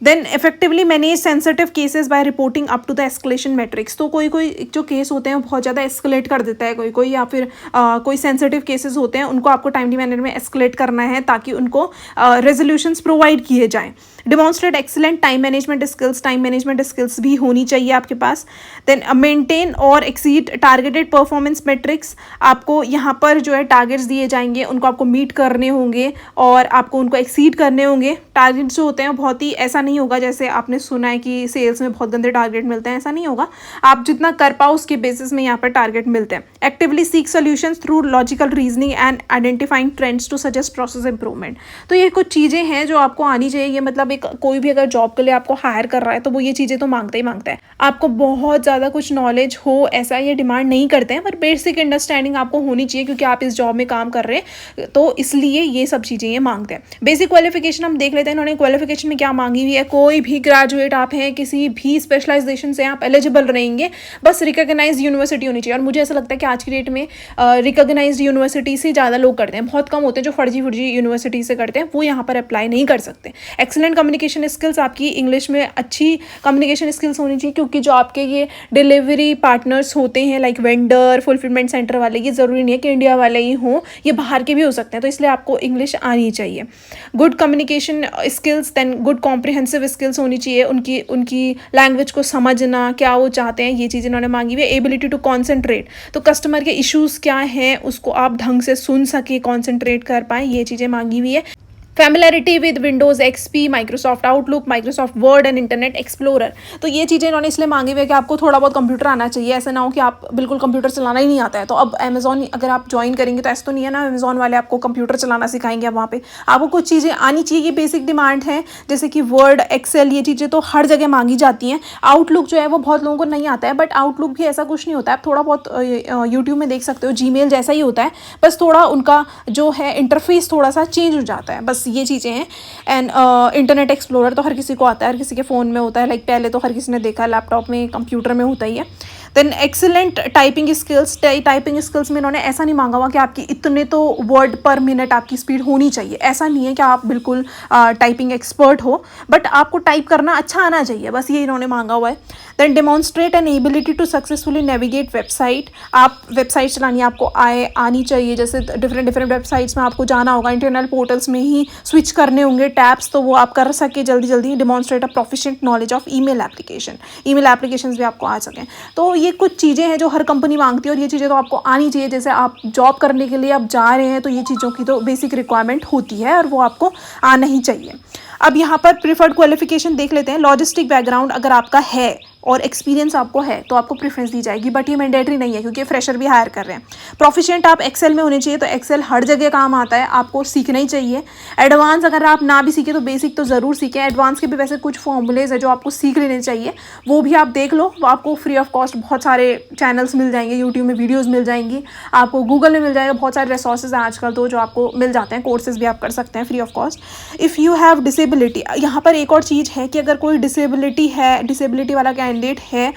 S2: Then effectively manage sensitive cases by reporting up to the escalation matrix. तो कोई जो केस होते हैं वो बहुत ज़्यादा एस्केलेट कर देता है कोई या फिर कोई सेंसिटिव केसेस होते हैं, उनको आपको टाइमली मैनर में एस्केलेट करना है ताकि उनको रेजोल्यूशंस प्रोवाइड किए जाएँ. Demonstrate excellent time management skills. Time management skills भी होनी चाहिए आपके पास. देन मेंटेन और एक्सीड टारगेटेड परफॉर्मेंस मैट्रिक्स. आपको यहाँ पर जो है टारगेट्स दिए जाएंगे, उनको आपको मीट करने होंगे और आपको उनको एक्सीड करने होंगे. टारगेट्स जो होते हैं बहुत ही ऐसा नहीं होगा जैसे आपने सुना है कि सेल्स में बहुत गंदे टारगेट मिलते हैं, ऐसा नहीं होगा. आप जितना कर पाओ उसके बेसिस में यहाँ पर टारगेट मिलते हैं. Actively seek solutions through logical reasoning and identifying trends to suggest process improvement. तो ये कुछ चीज़ें हैं जो आपको आनी चाहिए. ये मतलब एक कोई भी अगर जॉब के लिए आपको हायर कर रहा है तो वो ये चीज़ें तो मांगता ही मांगता है. आपको बहुत ज़्यादा कुछ नॉलेज हो ऐसा ये डिमांड नहीं करते हैं, पर बेसिक अंडरस्टैंडिंग आपको होनी चाहिए क्योंकि आप इस जॉब में काम कर रहे हैं, तो इसलिए ये सब चीज़ें ये मांगते हैं. बेसिक क्वालिफिकेशन हम देख लेते हैं. इन्होंने क्वालिफिकेशन में क्या मांगी हुई है. कोई भी ग्रेजुएट आप हैं, किसी भी स्पेशलाइजेशन से आप एलिजिबल रहेंगे, बस रिकॉग्नाइज्ड यूनिवर्सिटी होनी चाहिए. और मुझे ऐसा लगता है कि आज की डेट में रिकॉग्नाइज्ड यूनिवर्सिटी से ज़्यादा लोग करते हैं. बहुत कम होते हैं जो फर्जी यूनिवर्सिटी से करते हैं, वो यहाँ पर अप्लाई नहीं कर सकते. Excellent communication skills. आपकी इंग्लिश में अच्छी कम्युनिकेशन स्किल्स होनी चाहिए, क्योंकि जो आपके ये डिलीवरी पार्टनर्स होते हैं लाइक वेंडर, फुलफिलमेंट सेंटर वाले, ये ज़रूरी नहीं है कि इंडिया वाले ही हों, ये बाहर के भी हो सकते हैं. तो इसलिए आपको इंग्लिश आनी चाहिए. Good communication skills. Then good comprehensive skills होनी चाहिए. उनकी लैंग्वेज को समझना, क्या वो चाहते हैं, ये चीज़ इन्होंने मांगी हुई है. Ability to concentrate. तो कस्टमर के इश्यूज़ क्या हैं उसको आप ढंग से सुन सके, कॉन्सेंट्रेट कर पाएँ, ये चीज़ें मांगी हुई है. Familiarity with Windows XP, Microsoft outlook, Microsoft word and internet explorer. तो ये चीज़ें इन्होंने इसलिए मांगी हुई है कि आपको थोड़ा बहुत कंप्यूटर आना चाहिए. ऐसा ना हो कि आप बिल्कुल कंप्यूटर चलाना ही नहीं आता है. तो अब अमेजॉन अगर आप ज्वाइन करेंगे तो ऐसा तो नहीं है ना अमेजॉन वाले आपको कंप्यूटर चलाना सिखाएंगे. अब वहाँ पे आपको कुछ चीज़ें आनी चाहिए. ये बेसिक डिमांड है, जैसे कि वर्ड, एक्सेल, ये चीज़ें तो हर जगह मांगी जाती हैं. आउटलुक जो है वो बहुत लोगों को नहीं आता है, बट आउटलुक भी ऐसा कुछ नहीं होता है. आप थोड़ा बहुत यूट्यूब में देख सकते हो, जीमेल जैसा ही होता है, बस थोड़ा उनका जो है इंटरफेस थोड़ा सा चेंज हो जाता है, बस ये चीज़ें हैं. एंड इंटरनेट एक्सप्लोरर तो हर किसी को आता है, हर किसी के फ़ोन में होता है. लाइक पहले तो हर किसी ने देखा, लैपटॉप में, कंप्यूटर में होता ही है. Then excellent typing skills. Typing skills में इन्होंने ऐसा नहीं मांगा हुआ कि आपकी इतने तो वर्ड पर मिनट आपकी स्पीड होनी चाहिए. ऐसा नहीं है कि आप बिल्कुल टाइपिंग एक्सपर्ट हो, बट आपको टाइप करना अच्छा आना चाहिए, बस ये इन्होंने मांगा हुआ है. Then demonstrate an ability to successfully navigate website. आप वेबसाइट चलानी आपको आनी चाहिए. जैसे डिफरेंट वेबसाइट्स में आपको जाना होगा, इंटरनल पोर्टल्स में ही स्विच करने होंगे टैब्स, तो वो आप कर सके जल्दी. Demonstrate a proficient knowledge of email application. Email applications भी आपको आ सकें. तो ये कुछ चीज़ें हैं जो हर कंपनी मांगती है और ये चीज़ें तो आपको आनी चाहिए. जैसे आप जॉब करने के लिए आप जा रहे हैं तो ये चीज़ों की तो बेसिक रिक्वायरमेंट होती है और वो आपको आना ही चाहिए. अब यहाँ पर प्रीफर्ड क्वालिफिकेशन देख लेते हैं. लॉजिस्टिक बैकग्राउंड अगर आपका है और एक्सपीरियंस आपको है तो आपको प्रेफरेंस दी जाएगी, बट ये मैंडेटरी नहीं है क्योंकि फ्रेशर भी हायर कर रहे हैं। प्रोफिशिएंट आप एक्सेल में होने चाहिए, तो एक्सेल हर जगह काम आता है, आपको सीखना ही चाहिए। एडवांस अगर आप ना भी सीखे तो बेसिक तो ज़रूर सीखें। एडवांस के भी वैसे कुछ फॉर्मूलेज है जो आपको सीख लेने चाहिए, वो भी आप देख लो। वो आपको फ्री ऑफ कॉस्ट बहुत सारे चैनल्स मिल जाएंगे, यूट्यूब में वीडियोज़ मिल जाएंगी, आपको गूगल में मिल जाएगा, बहुत सारे रिसोर्सेज हैं आजकल तो जो आपको मिल जाते हैं। कोर्सेज भी आप कर सकते हैं free of cost. If you have disability, यहाँ पर एक और चीज़ है कि अगर कोई डिसेबिलिटी है, डिसेबिलिटी वाला कैंडिडेट है,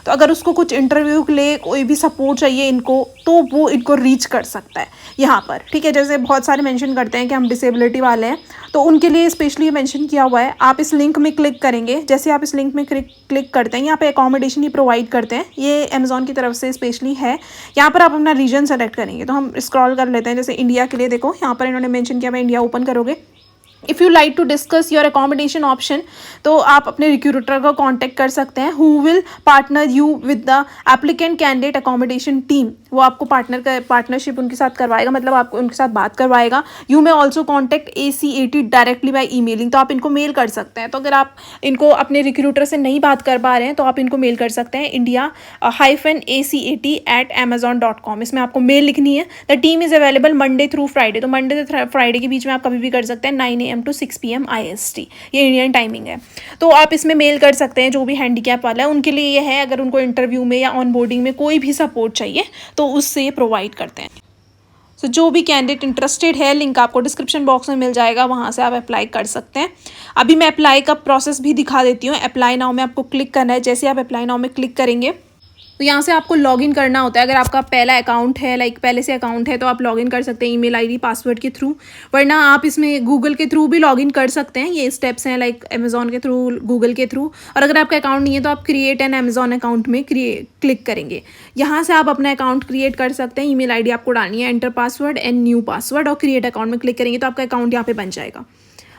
S2: तो अगर उसको कुछ इंटरव्यू के लिए कोई भी सपोर्ट चाहिए इनको, तो वो इनको रीच कर सकता है यहाँ पर, ठीक है। जैसे बहुत सारे मेंशन करते हैं कि हम डिसेबिलिटी वाले हैं, तो उनके लिए स्पेशली मेंशन किया हुआ है। आप इस लिंक में क्लिक करेंगे, जैसे आप इस लिंक में क्लिक करते हैं, यहाँ पे अकोमोडेशन ही प्रोवाइड करते हैं, ये अमेजोन की तरफ से स्पेशली है। यहाँ पर आप अपना रीजन सेलेक्ट करेंगे, तो हम स्क्रॉल कर लेते हैं। जैसे इंडिया के लिए देखो, यहाँ पर इन्होंने मेंशन किया, मैं इंडिया ओपन करोगे। If you like to discuss your accommodation option, तो आप अपने रिक्रूटर को कांटेक्ट कर सकते हैं, who will partner you with the applicant candidate accommodation team. वो आपको पार्टनरशिप उनके साथ करवाएगा, मतलब आपको उनके साथ बात करवाएगा। You may also contact ACAT directly by emailing, तो आप इनको मेल कर सकते हैं। तो अगर आप इनको अपने रिक्रूटर से नहीं बात कर पा रहे हैं तो आप इनको मेल कर सकते हैं, India-ACAT@amazon.com। इसमें आपको मेल लिखनी है। The team is available Monday through Friday, तो मंडे से फ्राइडे के बीच में आप कभी भी कर सकते हैं, 9 AM to 6 PM IST, ये इंडियन टाइमिंग है। तो आप इसमें मेल कर सकते हैं, जो भी हैंडीकैप वाला है उनके लिए ये है। अगर उनको इंटरव्यू में या ऑनबोर्डिंग में कोई भी सपोर्ट चाहिए तो उससे ये प्रोवाइड करते हैं। सो जो भी कैंडिडेट इंटरेस्टेड है, लिंक आपको डिस्क्रिप्शन बॉक्स में मिल जाएगा, वहाँ से आप अप्लाई कर सकते हैं। अभी मैं अप्लाई का प्रोसेस भी दिखा देती हूँ। अप्लाई नाउ में आपको क्लिक करना है। जैसे आप अप्लाई नाउ में क्लिक करेंगे तो यहाँ से आपको लॉगिन करना होता है। अगर आपका पहला अकाउंट है, लाइक पहले से अकाउंट है, तो आप लॉगिन कर सकते हैं ईमेल आईडी पासवर्ड के थ्रू, वरना आप इसमें गूगल के थ्रू भी लॉगिन कर सकते हैं। ये स्टेप्स हैं, लाइक अमेजोन के थ्रू, गूगल के थ्रू। और अगर आपका अकाउंट नहीं है तो आप क्रिएट एन अमेजोन अकाउंट में क्लिक करेंगे। यहाँ से आप अपना अकाउंट क्रिएट कर सकते हैं। ईमेल आईडी आपको डालनी है, enter password and new password, और क्रिएट अकाउंट में क्लिक करेंगे तो आपका अकाउंट यहाँ पे बन जाएगा।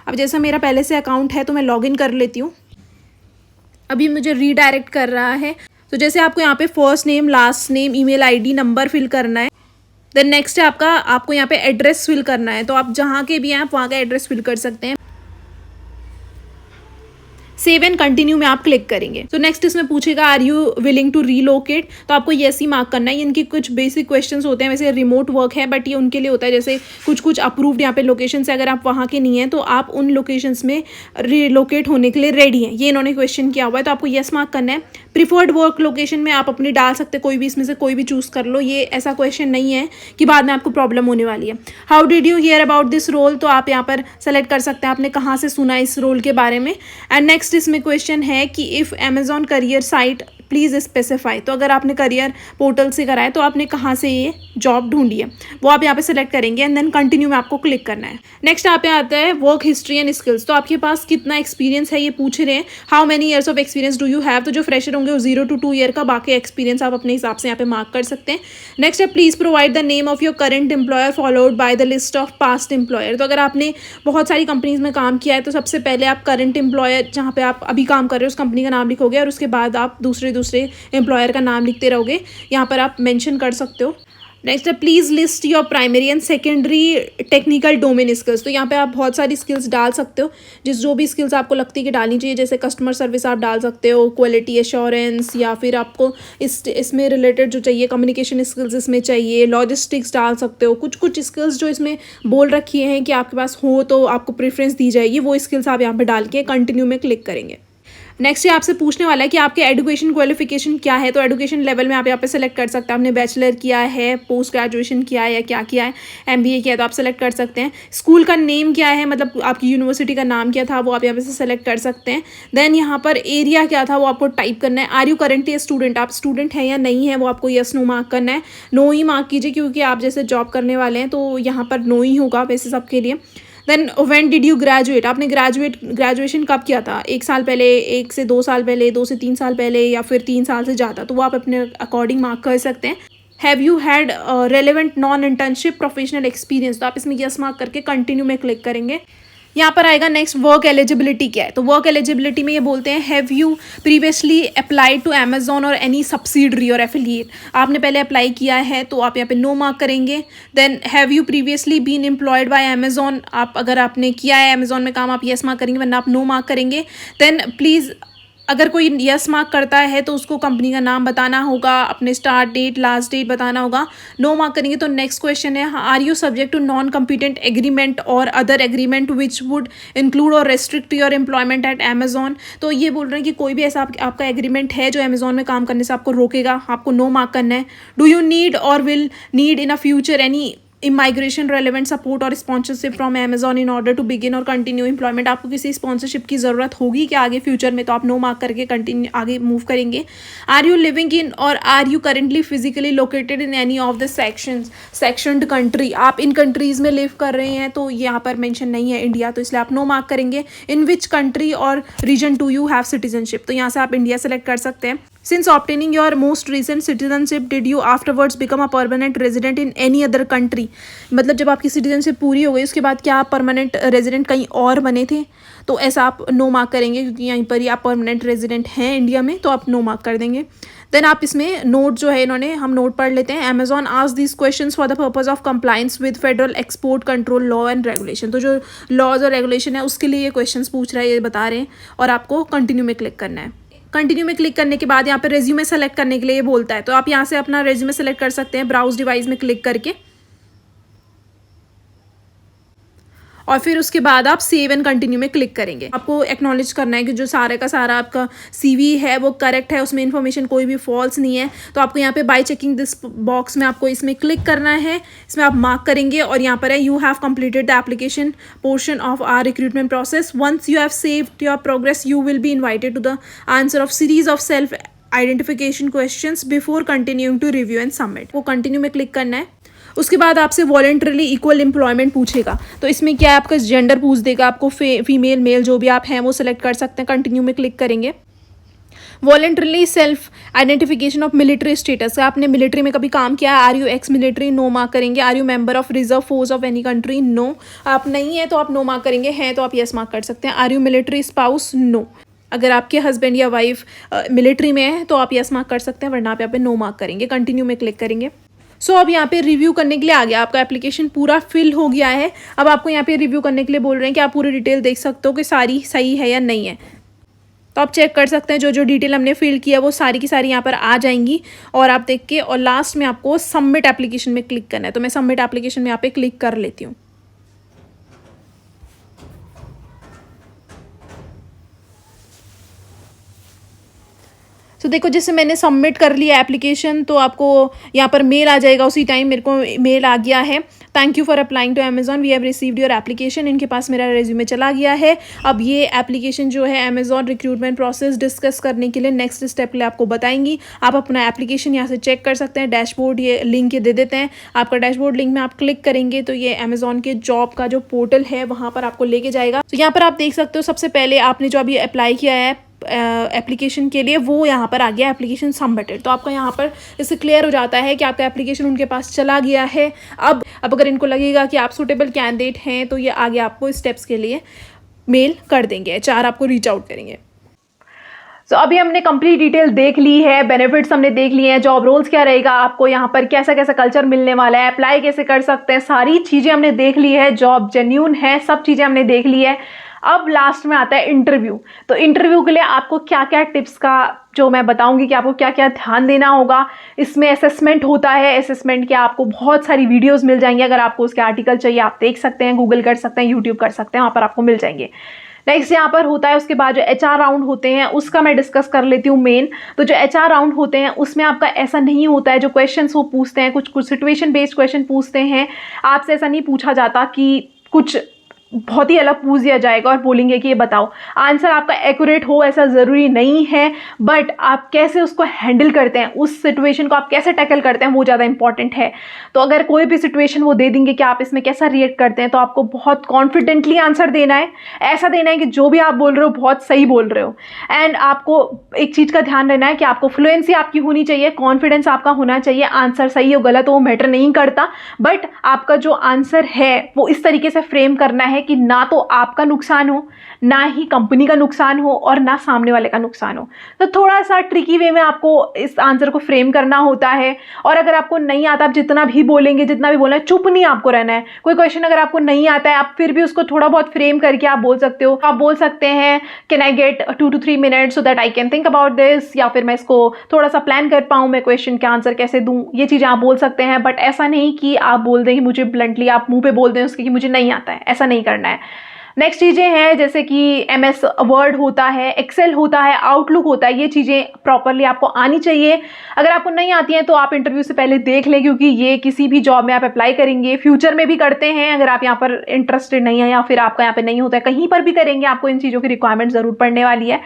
S2: अब जैसा मेरा पहले से अकाउंट है तो मैं लॉगिन कर लेती हूँ। अभी मुझे रीडायरेक्ट कर रहा है। तो जैसे आपको यहाँ पे first name, last name, email ID, number fill करना है। देन नेक्स्ट है आपको यहाँ पे एड्रेस फिल करना है। तो आप जहाँ के भी हैं आप वहाँ का एड्रेस फिल कर सकते हैं। सेव एंड कंटिन्यू में आप क्लिक करेंगे। तो नेक्स्ट इसमें पूछेगा are you willing to relocate, तो आपको येस ही मार्क करना है। इनकी कुछ बेसिक क्वेश्चंस होते हैं, वैसे रिमोट वर्क है बट ये उनके लिए होता है। जैसे कुछ अप्रूव्ड यहाँ पे लोकेशन है, अगर आप वहाँ के नहीं हैं तो आप उन लोकेशंस में रिलोकेट होने के लिए रेडी हैं, ये इन्होंने क्वेश्चन किया हुआ है। तो आपको येस मार्क करना है। प्रीफर्ड वर्क लोकेशन में आप अपनी डाल सकते हैं, कोई भी इसमें से कोई भी चूज़ कर लो। ये ऐसा क्वेश्चन नहीं है कि बाद में आपको प्रॉब्लम होने वाली है। How did you hear about this role, तो आप यहाँ पर सेलेक्ट कर सकते हैं आपने कहाँ से सुना इस रोल के बारे में। एंड नेक्स्ट इसमें क्वेश्चन है कि if Amazon career site please specify, तो अगर आपने करियर पोर्टल से करा है तो आपने कहाँ से ये जॉब ढूंढी है वो आप यहाँ पे सेलेक्ट करेंगे। एंड देन कंटिन्यू में आपको क्लिक करना है। नेक्स्ट यहाँ पे आता है वर्क हिस्ट्री एंड स्किल्स, तो आपके पास कितना एक्सपीरियंस है ये पूछ रहे हैं। How many years of experience do you have, तो जो फ्रेशर होंगे वो 0 to 2 ईयर का, बाकी एक्सपीरियंस आप अपने हिसाब से यहाँ पे मार्क कर सकते हैं। नेक्स्ट है please provide the name of your current employer followed by the list of past employer, तो अगर आपने बहुत सारी कंपनीज में काम किया है तो सबसे पहले आप करंट एम्प्लॉयर जहाँ पे आप अभी काम कर रहे हो उस कंपनी का नाम लिखोगे, और उसके बाद आप दूसरे एम्प्लॉयर का नाम लिखते रहोगे। यहाँ पर आप मेंशन कर सकते हो। नेक्स्ट है please list your primary and secondary technical domain skills, तो यहाँ पे आप बहुत सारी स्किल्स डाल सकते हो, जो भी स्किल्स आपको लगती है कि डालनी चाहिए। जैसे कस्टमर सर्विस आप डाल सकते हो, क्वालिटी एश्योरेंस, या फिर आपको इसमें रिलेटेड जो चाहिए कम्युनिकेशन स्किल्स इसमें चाहिए, लॉजिस्टिक्स डाल सकते हो। कुछ स्किल्स जो इसमें बोल रखी हैं कि आपके पास हो तो आपको प्रेफरेंस दी जाएगी, वो स्किल्स आप यहाँ पर डाल के कंटिन्यू में क्लिक करेंगे। नेक्स्ट ये आपसे पूछने वाला है कि आपके एजुकेशन क्वालिफिकेशन क्या है, तो एजुकेशन लेवल में आप यहाँ पे सेलेक्ट कर सकते हैं। आपने बैचलर किया है, पोस्ट ग्रेजुएशन किया है या क्या किया है, MBA किया है, तो आप सेलेक्ट कर सकते हैं। स्कूल का नेम क्या है, मतलब आपकी यूनिवर्सिटी का नाम क्या था, वो आप यहाँ पे से सेलेक्ट कर सकते हैं। देन यहाँ पर एरिया क्या था वो आपको टाइप करना है। आर यू करेंटली स्टूडेंट, आप स्टूडेंट हैं या नहीं है वो आपको यस नो मार्क करना है। नो ही मार्क कीजिए क्योंकि आप जैसे जॉब करने वाले हैं तो यहाँ पर नो ही होगा वैसे सबके लिए। Then when did you graduate, आपने ग्रेजुएशन कब किया था, 1 साल पहले, 1 से 2 साल पहले, 2 से 3 साल पहले, या फिर 3 साल से ज़्यादा, तो वो आप अपने अकॉर्डिंग मार्क कर सकते हैं। Have you had relevant non internship professional experience, तो आप इसमें यस मार्क करके कंटिन्यू में क्लिक करेंगे। यहाँ पर आएगा नेक्स्ट वर्क एलिजिबिलिटी क्या है, तो वर्क एलिजिबिलिटी में ये बोलते हैं have you previously applied to Amazon और एनी सब्सिडरी और एफिलिएट, आपने पहले अप्लाई किया है तो आप यहाँ पे नो मार्क करेंगे। Then have you previously been employed by Amazon, आप अगर आपने किया है अमेजॉन में काम आप यस मार्क करेंगे, वरना आप नो मार्क करेंगे। देन प्लीज़ अगर कोई यस मार्क करता है तो उसको कंपनी का नाम बताना होगा, अपने स्टार्ट डेट, लास्ट डेट बताना होगा। नो मार्क करेंगे तो नेक्स्ट क्वेश्चन है, are you subject to non competent agreement or other agreement which would include or restrict your employment at Amazon. तो ये बोल रहे हैं कि कोई भी ऐसा आपका एग्रीमेंट है जो अमेजॉन में काम करने से आपको रोकेगा, आपको नो मार्क करना है। Do you need or will need in a future any immigration relevant support or sponsorship from Amazon in order to begin or continue employment. आपको किसी स्पॉन्सरशिप की ज़रूरत होगी क्या आगे फ्यूचर में, तो आप नो मार्क करके कंटिन्यू आगे मूव करेंगे। Are you living in or are you currently physically located in any of the sectioned country. आप इन कंट्रीज़ में लिव कर रहे हैं तो यहाँ पर मेंशन नहीं है इंडिया, तो इसलिए आप नो मार्क करेंगे। इन विच कंट्री और region do you have citizenship, तो यहाँ से आप इंडिया सेलेक्ट कर सकते हैं। Since obtaining your most recent citizenship, did you afterwards become a permanent resident in any other country? मतलब जब आपकी सिटीजनशिप पूरी हो गई उसके बाद क्या आप परमानेंट रेजिडेंट कहीं और बने थे, तो ऐसा आप नो मार्क करेंगे क्योंकि यहीं पर ही आप परमानेंट रेजिडेंट हैं इंडिया में, तो आप नो मार्क कर देंगे। देन आप इसमें नोट जो है इन्होंने, हम नोट पढ़ लेते हैं। Amazon ask this questions for the purpose of compliance with federal export control law and regulation. तो जो लॉज और रेगुलेशन है उसके लिए ये क्वेश्चंस पूछ रहा है, ये बता रहे हैं, और आपको कंटिन्यू में क्लिक करना है। कंटिन्यू में क्लिक करने के बाद यहाँ पे रेज्यूमे सेलेक्ट करने के लिए ये बोलता है, तो आप यहाँ से अपना रेज्यूमे सेलेक्ट कर सकते हैं ब्राउज डिवाइस में क्लिक करके, और फिर उसके बाद आप सेव एंड कंटिन्यू में क्लिक करेंगे। आपको एक्नॉलेज करना है कि जो सारे का सारा आपका सीवी है वो करेक्ट है, उसमें इन्फॉर्मेशन कोई भी फॉल्स नहीं है। तो आपको यहाँ पे बाय चेकिंग दिस बॉक्स में आपको इसमें क्लिक करना है, इसमें आप मार्क करेंगे, और यहाँ पर है you have completed the application portion of our recruitment process. Once you have saved your progress you will be invited to the answer of series of self identification questions before continuing to review and submit. वो continue में click करना है। उसके बाद आपसे voluntarily equal employment पूछेगा, तो इसमें क्या है, आपका जेंडर पूछ देगा, आपको फीमेल मेल जो भी आप हैं वो सिलेक्ट कर सकते हैं। कंटिन्यू में क्लिक करेंगे। Voluntarily self identification of military status, आपने मिलिट्री में कभी काम किया है, are you ex military, no mark करेंगे। Are you member of reserve force of any country, no. आप नहीं है तो आप नो मार्क करेंगे, हैं तो आप येस मार्क कर सकते हैं। Are you military spouse, no. अगर आपके हस्बैंड या वाइफ मिलिट्री में है तो आप येस मार्क कर सकते हैं, वरना आप यहाँ पे नो मार्क करेंगे। कंटिन्यू में क्लिक करेंगे। सो अब यहाँ पे रिव्यू करने के लिए आ गया, आपका एप्लीकेशन पूरा फिल हो गया है। अब आपको यहाँ पे रिव्यू करने के लिए बोल रहे हैं कि आप पूरी डिटेल देख सकते हो कि सारी सही है या नहीं है, तो आप चेक कर सकते हैं। जो जो डिटेल हमने फिल किया वो सारी की सारी यहाँ पर आ जाएंगी, और आप देख के, और लास्ट में आपको सबमिट एप्लीकेशन में क्लिक करना है। तो मैं सबमिट एप्लीकेशन में यहाँ पे क्लिक कर लेती हूँ। तो देखो जैसे मैंने सबमिट कर लिया एप्लीकेशन, तो आपको यहाँ पर मेल आ जाएगा। उसी टाइम मेरे को मेल आ गया है, thank you for applying to Amazon, we have received your application. इनके पास मेरा रेज्यूमे चला गया है। अब ये एप्लीकेशन जो है अमेजॉन रिक्रूटमेंट प्रोसेस डिस्कस करने के लिए नेक्स्ट स्टेप के लिए आपको बताएंगी। आप अपना एप्लीकेशन यहाँ से चेक कर सकते हैं। डैशबोर्ड ये लिंक ये दे देते हैं, आपका डैशबोर्ड लिंक में आप क्लिक करेंगे तो ये अमेजॉन के जॉब का जो पोर्टल है वहाँ पर आपको लेके जाएगा। तो यहाँ पर आप देख सकते हो, सबसे पहले आपने जो अभी अप्लाई किया है एप्लीकेशन के लिए, वो यहाँ पर आ गया एप्लीकेशन सबमिटेड। तो आपका यहाँ पर इससे क्लियर हो जाता है कि आपका एप्लीकेशन उनके पास चला गया है। अब अगर इनको लगेगा कि आप सूटेबल कैंडिडेट हैं तो ये आगे आपको स्टेप्स के लिए मेल कर देंगे, HR आपको रीच आउट करेंगे।
S1: तो अभी हमने कंप्लीट डिटेल देख ली है, बेनिफिट्स हमने देख लिए हैं, जॉब रोल्स क्या रहेगा, आपको यहाँ पर कैसा कैसा कल्चर मिलने वाला है, अप्लाई कैसे कर सकते हैं, सारी चीज़ें हमने देख ली है। जॉब जेन्यून है, सब चीज़ें हमने देख ली है। अब लास्ट में आता है इंटरव्यू। तो इंटरव्यू के लिए आपको क्या क्या टिप्स का जो मैं बताऊंगी कि आपको क्या क्या ध्यान देना होगा। इसमें असेसमेंट होता है, असेसमेंट के आपको बहुत सारी वीडियोस मिल जाएंगी। अगर आपको उसके आर्टिकल चाहिए आप देख सकते हैं, गूगल कर सकते हैं, यूट्यूब कर सकते हैं, वहाँ पर आपको मिल जाएंगे। नेक्स्ट यहाँ पर होता है, उसके बाद जो HR राउंड होते हैं उसका मैं डिस्कस कर लेती हूँ मेन। तो जो HR राउंड होते हैं उसमें आपका ऐसा नहीं होता है, जो क्वेश्चंस वो पूछते हैं, कुछ सिचुएशन बेस्ड क्वेश्चन पूछते हैं। आपसे ऐसा नहीं पूछा जाता कि कुछ बहुत ही अलग पूछ दिया जाएगा और बोलेंगे कि ये बताओ। आंसर आपका एक्यूरेट हो ऐसा ज़रूरी नहीं है, बट आप कैसे उसको हैंडल करते हैं, उस सिचुएशन को आप कैसे टैकल करते हैं, वो ज़्यादा इंपॉर्टेंट है। तो अगर कोई भी सिचुएशन वो दे देंगे कि आप इसमें कैसा रिएक्ट करते हैं, तो आपको बहुत कॉन्फिडेंटली आंसर देना है। ऐसा देना है कि जो भी आप बोल रहे हो बहुत सही बोल रहे हो। एंड आपको एक चीज़ का ध्यान रहना है कि आपको फ्लुएंसी आपकी होनी चाहिए, कॉन्फिडेंस आपका होना चाहिए। आंसर सही हो गलत हो वो मैटर नहीं करता, बट आपका जो आंसर है वो इस तरीके से फ्रेम करना है है कि ना तो आपका नुकसान हो, ना ही कंपनी का नुकसान हो और ना सामने वाले का नुकसान हो। तो थोड़ा सा ट्रिकी वे में आपको इस आंसर को फ्रेम करना होता है। और अगर आपको नहीं आता, आप जितना भी बोलेंगे, जितना भी बोलना है, चुप नहीं आपको रहना है। कोई क्वेश्चन अगर आपको नहीं आता है, आप फिर भी उसको थोड़ा बहुत फ्रेम करके आप बोल सकते हो। आप बोल सकते हैं can I get 2 to 3 minutes so that I can think about this, या फिर मैं इसको थोड़ा सा प्लान कर पाऊँ, मैं क्वेश्चन का आंसर कैसे दूँ, ये चीज़ें आप बोल सकते हैं। बट ऐसा नहीं कि आप बोल दें कि मुझे ब्लंटली आप मुंह पे बोल दें उसके कि मुझे नहीं आता है, ऐसा नहीं करना है। नेक्स्ट चीज़ें हैं जैसे कि MS वर्ड होता है, एक्सेल होता है, आउटलुक होता है, ये चीज़ें प्रॉपरली आपको आनी चाहिए। अगर आपको नहीं आती हैं तो आप इंटरव्यू से पहले देख लें, क्योंकि ये किसी भी जॉब में आप अप्लाई करेंगे, फ्यूचर में भी करते हैं। अगर आप यहाँ पर इंटरेस्टेड नहीं है या फिर आपका यहाँ पे नहीं होता है, कहीं पर भी करेंगे, आपको इन चीज़ों की रिक्वायरमेंट ज़रूर पड़ने वाली है।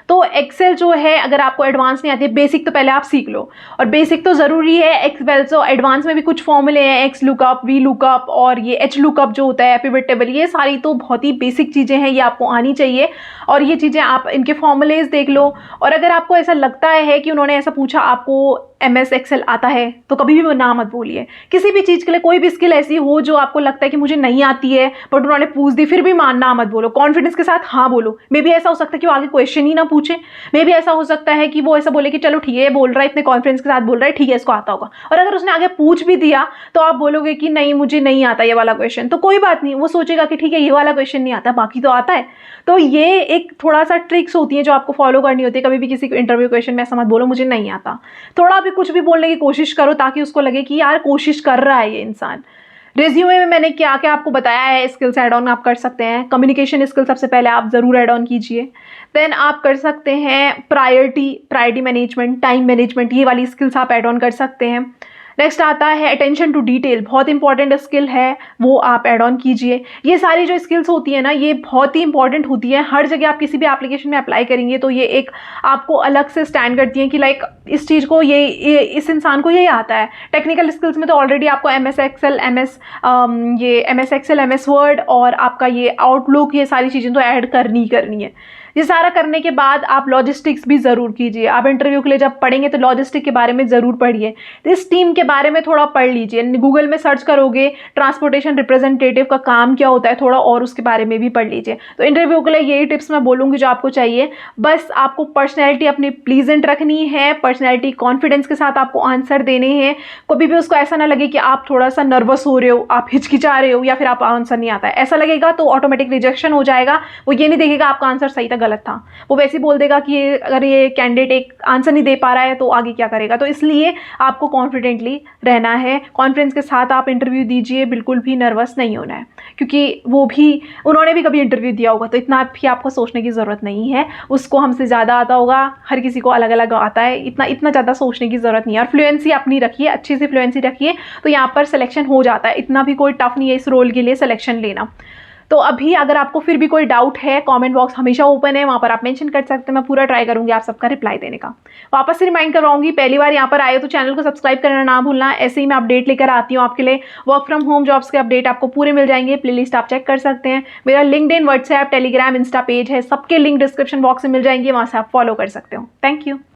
S1: तो एक्सेल जो है, अगर आपको एडवांस नहीं आती है, बेसिक तो पहले आप सीख लो, और बेसिक तो ज़रूरी है। एक्सेल तो एडवांस में भी कुछ फॉर्मूले हैं, एक्स लुकअप, वी लुकअप और ये एच लुकअप जो होता है, पिवट टेबल, ये सारी तो बहुत ही बेसिक चीज़ें हैं, ये आपको आनी चाहिए। और ये चीज़ें आप इनके फॉर्मूलेज देख लो। और अगर आपको ऐसा लगता है कि उन्होंने ऐसा पूछा आपको MS एक्सेल आता है, तो कभी भी ना मत बोलिए। किसी भी चीज़ के लिए कोई भी स्किल ऐसी हो जो आपको लगता है कि मुझे नहीं आती है बट उन्होंने पूछ दी, फिर भी ना मत बोलो, कॉन्फिडेंस के साथ हाँ बोलो। मे भी ऐसा हो सकता है कि वो आगे क्वेश्चन ही ना पूछे, मे भी ऐसा हो सकता है कि वो ऐसा बोले कि चलो ठीक है, बोल रहा है, इतने कॉन्फिडेंस के साथ बोल रहा है, ठीक है, इसको आता होगा। और अगर उसने आगे पूछ भी दिया तो आप बोलोगे कि नहीं, मुझे नहीं आता ये वाला क्वेश्चन, तो कोई बात नहीं, वो सोचेगा कि ठीक है, ये वाला क्वेश्चन नहीं आता, बाकी तो आता है। तो ये एक थोड़ा सा ट्रिक्स होती है जो आपको फॉलो करनी होती है। कभी भी किसी इंटरव्यू क्वेश्चन में ऐसा मत बोलो मुझे नहीं आता, थोड़ा भी कुछ भी बोलने की कोशिश करो ताकि उसको लगे कि यार कोशिश कर रहा है ये इंसान। रेज्यूमे में मैंने क्या क्या आपको बताया है, स्किल्स ऐड ऑन आप कर सकते हैं। कम्युनिकेशन स्किल सबसे पहले आप ज़रूर ऐड ऑन कीजिए। देन आप कर सकते हैं प्रायोरिटी मैनेजमेंट, टाइम मैनेजमेंट, ये वाली स्किल्स आप ऐड ऑन कर सकते हैं। नेक्स्ट आता है अटेंशन टू डिटेल, बहुत इंपॉर्टेंट स्किल है, वो आप ऐड ऑन कीजिए। ये सारी जो स्किल्स होती है ना, ये बहुत ही इंपॉर्टेंट होती है। हर जगह आप किसी भी एप्लीकेशन में अप्लाई करेंगे तो ये एक आपको अलग से स्टैंड करती हैं कि लाइक इस चीज़ को ये इस इंसान को ये आता है। टेक्निकल स्किल्स में तो ऑलरेडी आपको MS एक्सेल, MS वर्ड और आपका ये आउटलुक, ये सारी चीज़ें तो ऐड करनी है। ये सारा करने के बाद आप लॉजिस्टिक्स भी ज़रूर कीजिए। आप इंटरव्यू के लिए जब पढ़ेंगे तो लॉजिस्टिक के बारे में ज़रूर पढ़िए। इस टीम के बारे में थोड़ा पढ़ लीजिए। गूगल में सर्च करोगे ट्रांसपोर्टेशन रिप्रेजेंटेटिव का काम क्या होता है, थोड़ा और उसके बारे में भी पढ़ लीजिए। तो इंटरव्यू के लिए यही टिप्स मैं बोलूँगी जो आपको चाहिए। बस आपको पर्सनैलिटी अपनी प्लीजेंट रखनी है, पर्सनैलिटी कॉन्फिडेंस के साथ आपको आंसर देने हैं। कभी भी उसको ऐसा ना लगे कि आप थोड़ा सा नर्वस हो रहे हो, आप हिचकिचा रहे हो या फिर आप आंसर नहीं आता है, ऐसा लगेगा तो ऑटोमेटिक रिजेक्शन हो जाएगा। वो ये नहीं देखेगा आपका आंसर सही था गलत था, वो वैसे ही बोल देगा कि अगर ये कैंडिडेट एक आंसर नहीं दे पा रहा है तो आगे क्या करेगा। तो इसलिए आपको कॉन्फिडेंटली रहना है, कॉन्फिडेंस के साथ आप इंटरव्यू दीजिए, बिल्कुल भी नर्वस नहीं होना है, क्योंकि उन्होंने भी कभी इंटरव्यू दिया होगा, तो इतना भी आपको सोचने की ज़रूरत नहीं है। उसको हमसे ज़्यादा आता होगा, हर किसी को अलग अलग आता है, इतना ज़्यादा सोचने की ज़रूरत नहीं है। और फ्लुएंसी अपनी रखिए, अच्छी सी फ्लुएंसी रखिए, तो यहाँ पर सिलेक्शन हो जाता है। इतना भी कोई टफ नहीं है इस रोल के लिए सिलेक्शन लेना। तो अभी अगर आपको फिर भी कोई डाउट है, कमेंट बॉक्स हमेशा ओपन है, वहाँ पर आप मेंशन कर सकते हैं। मैं पूरा ट्राई करूँगी आप सबका रिप्लाई देने का। वापस से रिमाइंड करवाऊंगी, पहली बार यहाँ पर आए हो तो चैनल को सब्सक्राइब करना ना भूलना। ऐसे ही मैं अपडेट लेकर आती हूँ आपके लिए, वर्क फ्रॉम होम जॉब्स के अपडेट आपको पूरे मिल जाएंगे। प्लेलिस्ट आप चेक कर सकते हैं। मेरा LinkedIn, WhatsApp, Telegram, Insta page है, सबके लिंक डिस्क्रिप्शन बॉक्स में मिल जाएंगे, वहाँ से आप फॉलो कर सकते हो। Thank you.